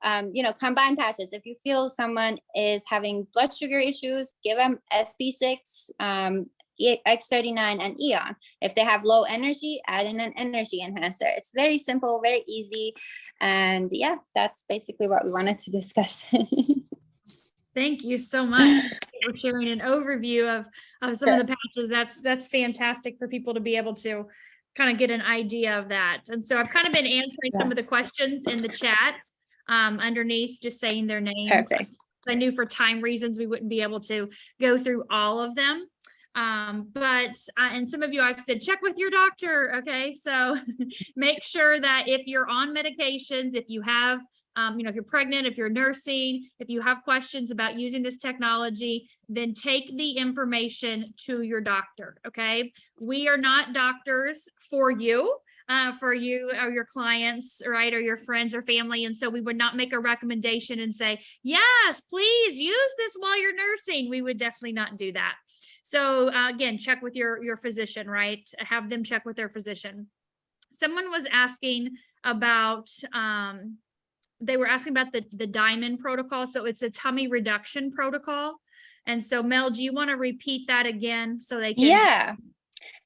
combine patches. If you feel someone is having blood sugar issues, give them SB6, X39, and Eon. If they have low energy, add in an energy enhancer. It's very simple, very easy. And yeah, that's basically what we wanted to discuss. Thank you so much for sharing an overview of some of the patches. That's fantastic for people to be able to kind of get an idea of that. And so I've kind of been answering some of the questions in the chat underneath, just saying their name. Perfect. I knew for time reasons we wouldn't be able to go through all of them. But and some of you I've said, check with your doctor. Okay. So make sure that if you're on medications, if you have, if you're pregnant, if you're nursing, if you have questions about using this technology, then take the information to your doctor. Okay. We are not doctors for you or your clients, right, or your friends or family. And so we would not make a recommendation and say, yes, please use this while you're nursing. We would definitely not do that. So again, check with your physician, right? Have them check with their physician. Someone was asking about, they were asking about the diamond protocol. So it's a tummy reduction protocol. And so Mel, do you want to repeat that again so they can? Yeah.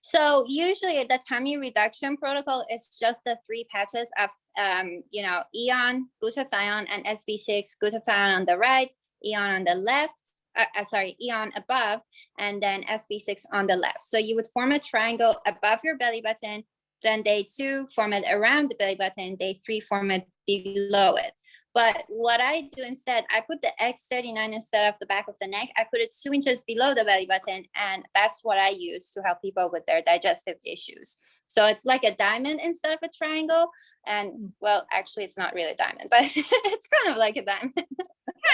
So usually the tummy reduction protocol is just the 3 patches of, Eon, glutathione, and SB6, glutathione on the right, Eon on the left, Eon above, and then SB6 on the left. So you would form a triangle above your belly button, then day 2, form it around the belly button, day 3, form it below it. But what I do instead, I put the X39 instead of the back of the neck. I put it 2 inches below the belly button, and that's what I use to help people with their digestive issues. So it's like a diamond instead of a triangle. And well, actually, it's not really a diamond, but it's kind of like a diamond.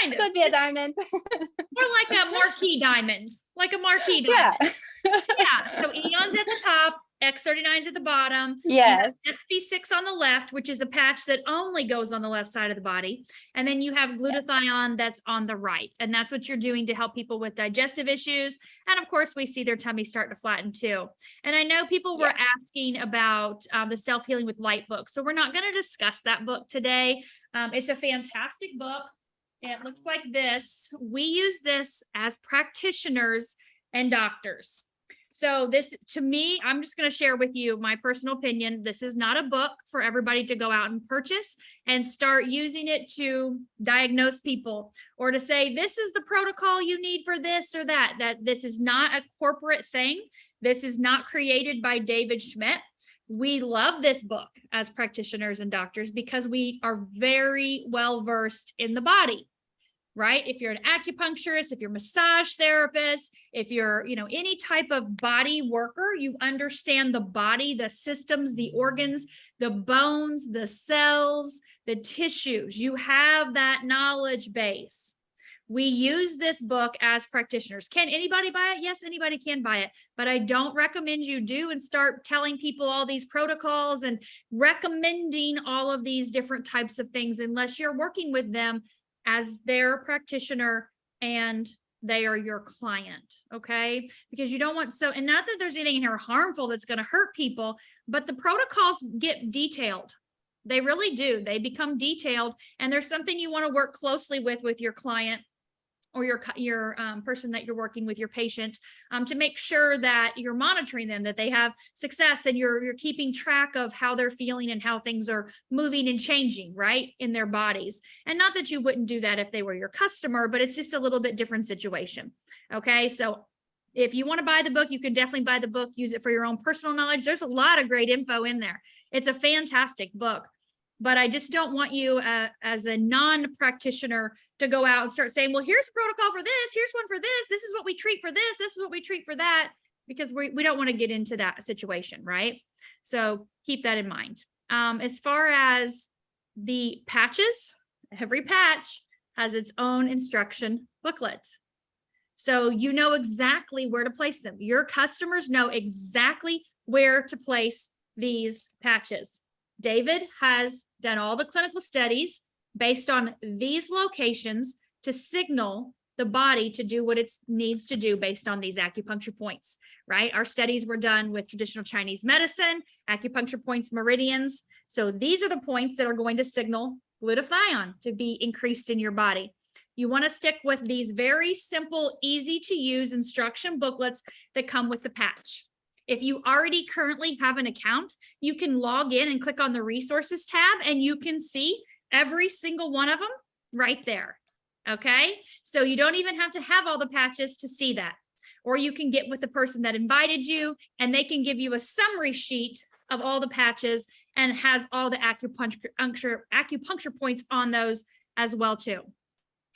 Kind of. Could be a diamond. Or like a marquee diamond, like a marquee diamond. Yeah. Yeah. So Eon's at the top, X39's at the bottom. Yes. SB6 on the left, which is a patch that only goes on the left side of the body. And then you have glutathione that's on the right. And that's what you're doing to help people with digestive issues. And of course, we see their tummy start to flatten too. And I know people were asking about the Self-Healing with Light book. So we're not going to discuss that book today. It's a fantastic book. It looks like this. We use this as practitioners and doctors. So this, to me, I'm just going to share with you my personal opinion. This is not a book for everybody to go out and purchase and start using it to diagnose people or to say, this is the protocol you need for this or that. That this is not a corporate thing. This is not created by David Schmidt. We love this book as practitioners and doctors because we are very well versed in the body. Right? If you're an acupuncturist, if you're a massage therapist, if you're, any type of body worker, you understand the body, the systems, the organs, the bones, the cells, the tissues. You have that knowledge base. We use this book as practitioners. Can anybody buy it? Yes, anybody can buy it, but I don't recommend you do and start telling people all these protocols and recommending all of these different types of things unless you're working with them as their practitioner and they are your client, okay? Because you don't want, so, and not that there's anything in here harmful that's going to hurt people, but the protocols get detailed. They really do. They become detailed, and there's something you want to work closely with your client or your person that you're working with, your patient, to make sure that you're monitoring them, that they have success, and you're keeping track of how they're feeling and how things are moving and changing, right, in their bodies. And not that you wouldn't do that if they were your customer, but it's just a little bit different situation. Okay, so if you want to buy the book, you can definitely buy the book, use it for your own personal knowledge. There's a lot of great info in there. It's a fantastic book. But I just don't want you as a non-practitioner to go out and start saying, well, here's a protocol for this, here's one for this, this is what we treat for this is what we treat for that, because we don't want to get into that situation, right? So keep that in mind. As far as the patches, every patch has its own instruction booklet. So you know exactly where to place them. Your customers know exactly where to place these patches. David has done all the clinical studies based on these locations to signal the body to do what it needs to do based on these acupuncture points, right? Our studies were done with traditional Chinese medicine, acupuncture points, meridians. So these are the points that are going to signal glutathione to be increased in your body. You want to stick with these very simple, easy to use instruction booklets that come with the patch. If you already currently have an account, you can log in and click on the resources tab and you can see every single one of them right there. Okay, so you don't even have to have all the patches to see that. Or you can get with the person that invited you and they can give you a summary sheet of all the patches and has all the acupuncture points on those as well too.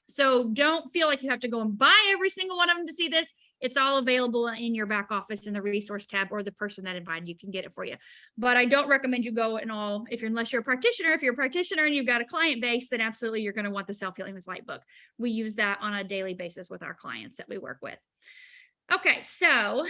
So don't feel like you have to go and buy every single one of them to see this. It's all available in your back office in the resource tab, or the person that invited you can get it for you. But I don't recommend you go and all, unless you're a practitioner. If you're a practitioner and you've got a client base, then absolutely you're going to want the Self-Healing with Light book. We use that on a daily basis with our clients that we work with. Okay, so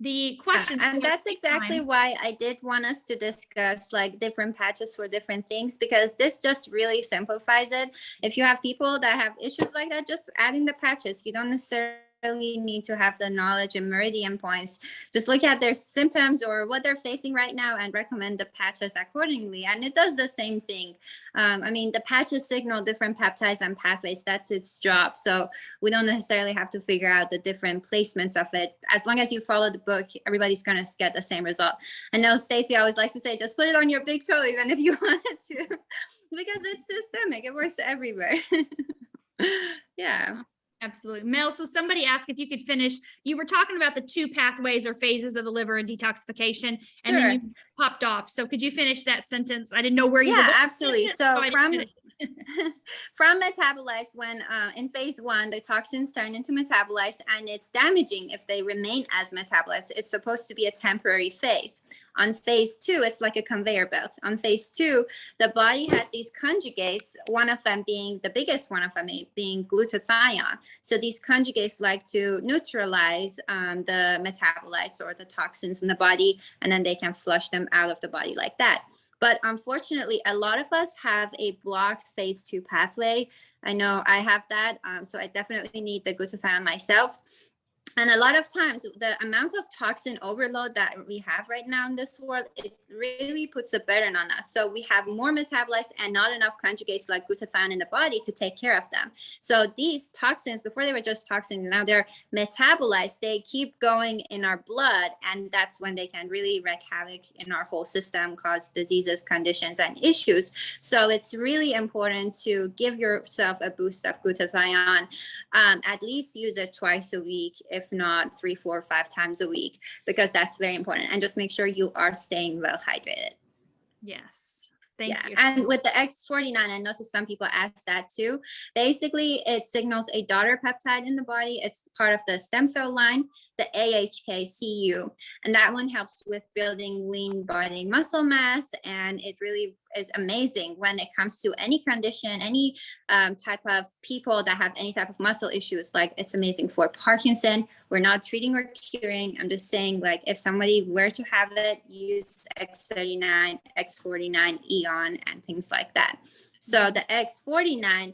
the question, and that's exactly why I did want us to discuss like different patches for different things, because this just really simplifies it. If you have people that have issues like that, just adding the patches. You don't necessarily need to have the knowledge and meridian points. Just look at their symptoms or what they're facing right now and recommend the patches accordingly. And it does the same thing. I mean, the patches signal different peptides and pathways. That's its job. So we don't necessarily have to figure out the different placements of it. As long as you follow the book, everybody's going to get the same result. I know Staci always likes to say, just put it on your big toe, even if you wanted to, because it's systemic. It works everywhere. Yeah. Absolutely. Mel, so somebody asked if you could finish, you were talking about the 2 pathways or phases of the liver and detoxification, and then you popped off. So could you finish that sentence? I didn't know where you were. Yeah, absolutely. So from metabolites, when in phase 1, the toxins turn into metabolites, and it's damaging if they remain as metabolites. It's supposed to be a temporary phase. On phase 2, it's like a conveyor belt. On phase 2, the body has these conjugates, one of them being the biggest one of them being glutathione. So these conjugates like to neutralize the metabolites or the toxins in the body, and then they can flush them out of the body like that. But unfortunately, a lot of us have a blocked phase 2 pathway. I know I have that, so I definitely need the glutathione myself. And a lot of times, the amount of toxin overload that we have right now in this world, it really puts a burden on us. So we have more metabolites and not enough conjugates like glutathione in the body to take care of them. So these toxins, before they were just toxins, now they're metabolites. They keep going in our blood, and that's when they can really wreak havoc in our whole system, cause diseases, conditions, and issues. So it's really important to give yourself a boost of glutathione. At least use it twice a week, if not 3, 4, 5 times a week, because that's very important. And just make sure you are staying well hydrated. Yes. Thank Yeah, you. and with the X49, I noticed some people ask that too. Basically, it signals a daughter peptide in the body. It's part of the stem cell line, the AHKCU, and that one helps with building lean body muscle mass. And it really is amazing when it comes to any condition, any type of people that have any type of muscle issues. Like, it's amazing for Parkinson. We're not treating or curing. I'm just saying, like, if somebody were to have it, use X39, X49, Eon, and things like that. So the X49,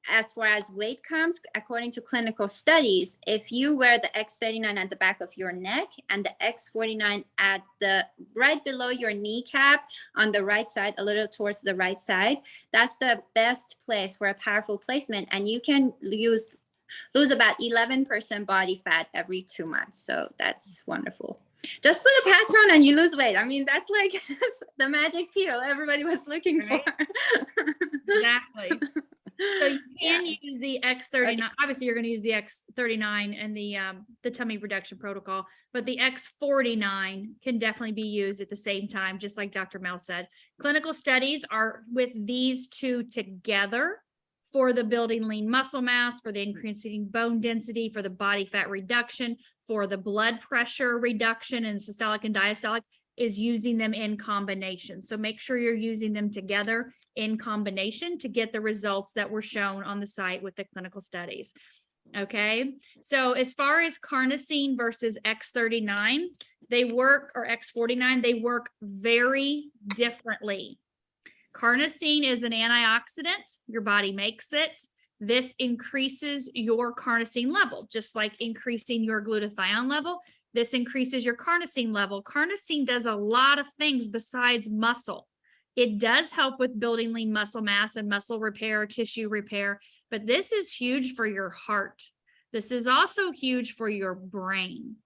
as far as weight comes, according to clinical studies, if you wear the X39 at the back of your neck and the X49 at the right below your kneecap on the right side, a little towards the right side, that's the best place for a powerful placement. And you can lose about 11% body fat every 2 months. So that's wonderful. Just put a patch on and you lose weight. I mean, that's like the magic pill everybody was looking for. Exactly. So you can Yeah. use the X39. Okay. Obviously, you're going to use the X39 and the tummy reduction protocol, but the X49 can definitely be used at the same time, just like Dr. Mel said. Clinical studies are with these two together for the building lean muscle mass, for the increasing bone density, for the body fat reduction, for the blood pressure reduction and systolic and diastolic, is using them in combination. So make sure you're using them together in combination to get the results that were shown on the site with the clinical studies. Okay, so as far as carnosine versus X39, they work, or X49, they work very differently. Carnosine is an antioxidant. Your body makes it. This increases your carnosine level, just like increasing your glutathione level. This increases your carnosine level. Carnosine does a lot of things besides muscle. It does help with building lean muscle mass and muscle repair, tissue repair, but this is huge for your heart. This is also huge for your brain.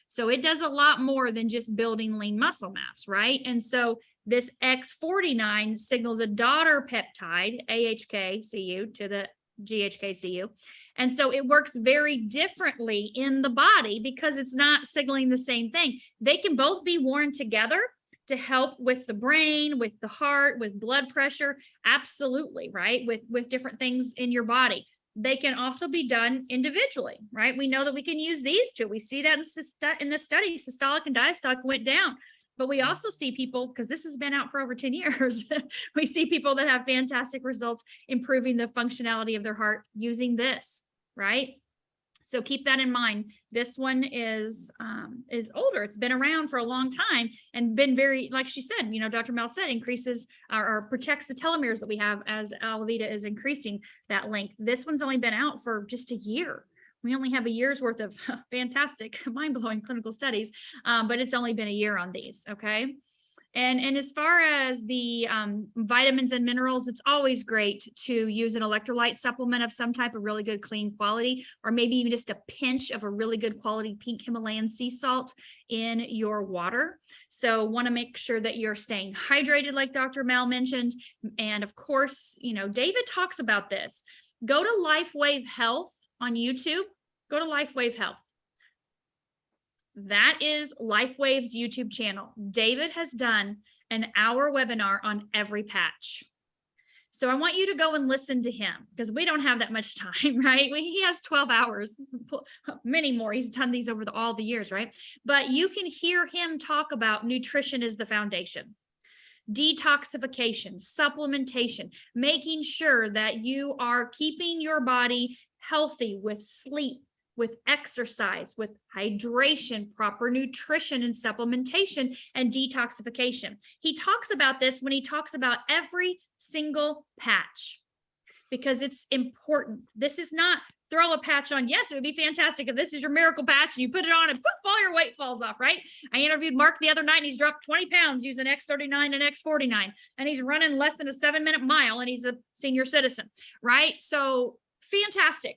So it does a lot more than just building lean muscle mass, right? And so this X49 signals a daughter peptide, AHKCU, to the GHKCU. And so it works very differently in the body because it's not signaling the same thing. They can both be worn together to help with the brain, with the heart, with blood pressure. Absolutely, right? With different things in your body. They can also be done individually, right? We know that we can use these two. We see that in the study, systolic and diastolic went down. But we also see people, because this has been out for over 10 years, we see people that have fantastic results improving the functionality of their heart using this, right? So keep that in mind. This one is older. It's been around for a long time and been very, like she said, Dr. Mel said, increases or protects the telomeres that we have as Alavita is increasing that length. This one's only been out for just a year. We only have a year's worth of fantastic, mind-blowing clinical studies, but it's only been a year on these, okay? And as far as the vitamins and minerals, it's always great to use an electrolyte supplement of some type of really good clean quality, or maybe even just a pinch of a really good quality pink Himalayan sea salt in your water. So want to make sure that you're staying hydrated, like Dr. Mel mentioned. And of course, David talks about this. Go to Lifewave Health on YouTube. Go to Lifewave Health. That is Lifewave's YouTube channel. David has done an hour webinar on every patch. So I want you to go and listen to him because we don't have that much time, right? He has 12 hours, many more. He's done these over all the years, right? But you can hear him talk about nutrition is the foundation. Detoxification, supplementation, making sure that you are keeping your body healthy with sleep, with exercise, with hydration, proper nutrition and supplementation, and detoxification. He talks about this when he talks about every single patch because it's important. This is not throw a patch on. Yes, it would be fantastic if this is your miracle patch and you put it on and poof, all your weight falls off, right? I interviewed Mark the other night and he's dropped 20 pounds using X39 and X49, and he's running less than a 7-minute mile and he's a senior citizen, right? So fantastic.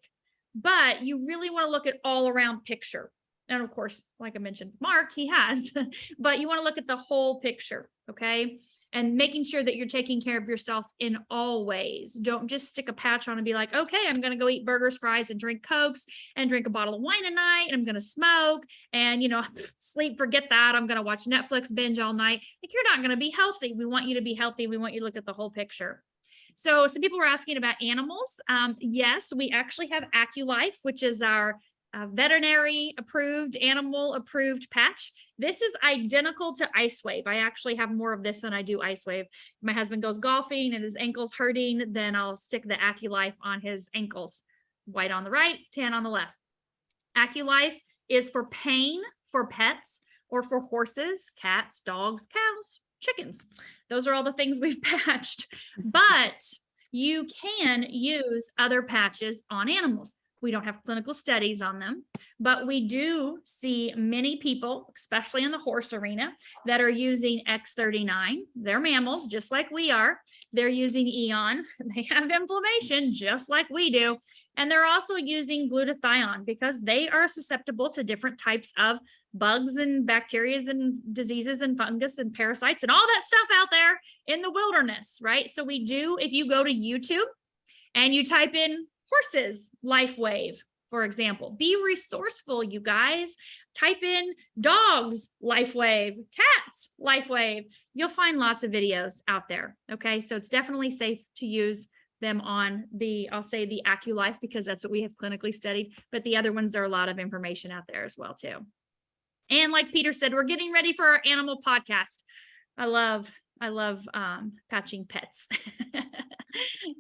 But you really want to look at all around picture. And of course, like I mentioned, Mark, he has, but you want to look at the whole picture. Okay. and making sure that you're taking care of yourself in all ways. Don't just stick a patch on and be like, okay, I'm going to go eat burgers, fries, and drink Cokes and drink a bottle of wine a night. And I'm going to smoke and, sleep, forget that. I'm going to watch Netflix binge all night. Like, you're not going to be healthy. We want you to be healthy. We want you to look at the whole picture. So some people were asking about animals. Yes, we actually have AccuLife, which is our veterinary approved, animal approved patch. This is identical to IceWave. I actually have more of this than I do IceWave. My husband goes golfing and his ankle's hurting, then I'll stick the AccuLife on his ankles. White on the right, tan on the left. AccuLife is for pain for pets or for horses, cats, dogs, cows, chickens. Those are all the things we've patched, but you can use other patches on animals. We don't have clinical studies on them, but we do see many people, especially in the horse arena, that are using X39. They're mammals, just like we are. They're using Eon. They have inflammation, just like we do. And they're also using glutathione because they are susceptible to different types of bugs and bacteria and diseases and fungus and parasites and all that stuff out there in the wilderness, right? So we do, if you go to YouTube and you type in horses Lifewave, for example, be resourceful, you guys. Type in dogs Lifewave, cats Lifewave. You'll find lots of videos out there. Okay, so it's definitely safe to use them on the, I'll say the AccuLife because that's what we have clinically studied, but the other ones, there are a lot of information out there as well too. And like Peter said, we're getting ready for our animal podcast. I love patching pets.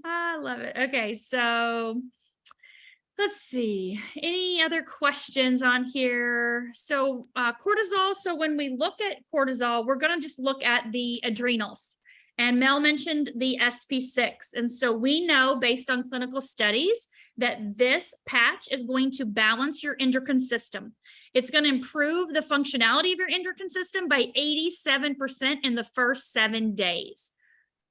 I love it. Okay, so let's see. Any other questions on here? So cortisol. So when we look at cortisol, we're going to just look at the adrenals. And Mel mentioned the SP6. And so we know based on clinical studies that this patch is going to balance your endocrine system. It's going to improve the functionality of your endocrine system by 87% in the first 7 days.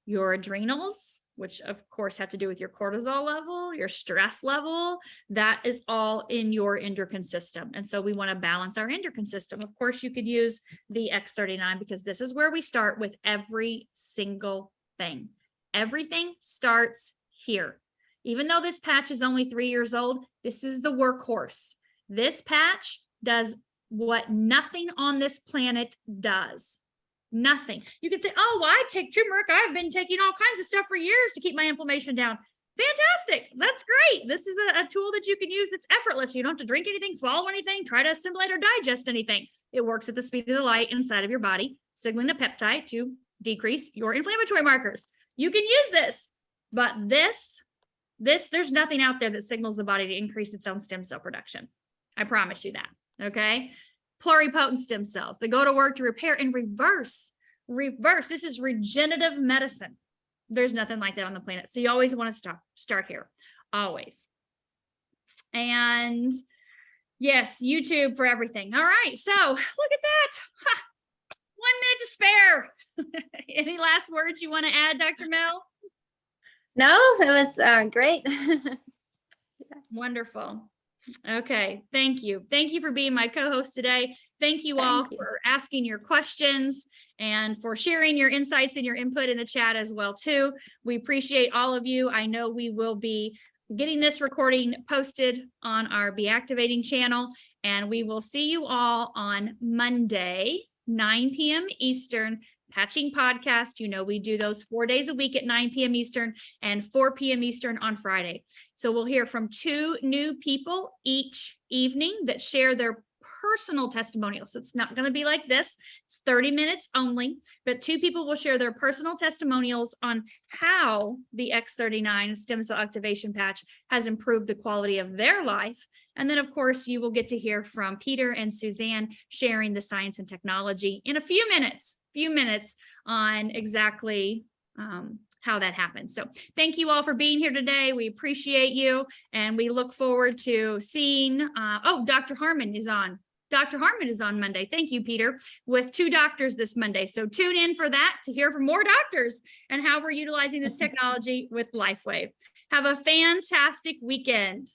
Your adrenals, which of course have to do with your cortisol level, your stress level, that is all in your endocrine system. And so we want to balance our endocrine system. Of course, you could use the X39 because this is where we start with every single thing. Everything starts here. Even though this patch is only 3 years old, this is the workhorse. This patch does what nothing on this planet does. Nothing. You could say, oh, well, I take turmeric. I've been taking all kinds of stuff for years to keep my inflammation down. Fantastic. That's great. This is a tool that you can use. It's effortless. You don't have to drink anything, swallow anything, try to assimilate or digest anything. It works at the speed of the light inside of your body, signaling a peptide to decrease your inflammatory markers. You can use this, but there's nothing out there that signals the body to increase its own stem cell production. I promise you that. Okay. Pluripotent stem cells. They go to work to repair and reverse. This is regenerative medicine. There's nothing like that on the planet. So you always want to start here. Always. And yes, YouTube for everything. All right. So look at that. 1 minute to spare. Any last words you want to add, Dr. Mel? No, it was great. Wonderful. Okay, thank you. Thank you for being my co-host today. Thank you all for asking your questions and for sharing your insights and your input in the chat as well too. We appreciate all of you. I know we will be getting this recording posted on our Be Activating channel, and we will see you all on Monday, 9 p.m. Eastern, Patching Podcast. You know, we do those 4 days a week at 9 p.m. Eastern and 4 p.m. Eastern on Friday. So we'll hear from 2 new people each evening that share their personal testimonials. So it's not going to be like this. It's 30 minutes only, but 2 people will share their personal testimonials on how the X39 stem cell activation patch has improved the quality of their life. And then, of course, you will get to hear from Peter and Suzanne sharing the science and technology in a few minutes on exactly how that happens. So thank you all for being here today. We appreciate you, and we look forward to seeing, Dr. Harmon is on. Dr. Harmon is on Monday. Thank you, Peter, with 2 doctors this Monday. So tune in for that to hear from more doctors and how we're utilizing this technology with Lifewave. Have a fantastic weekend.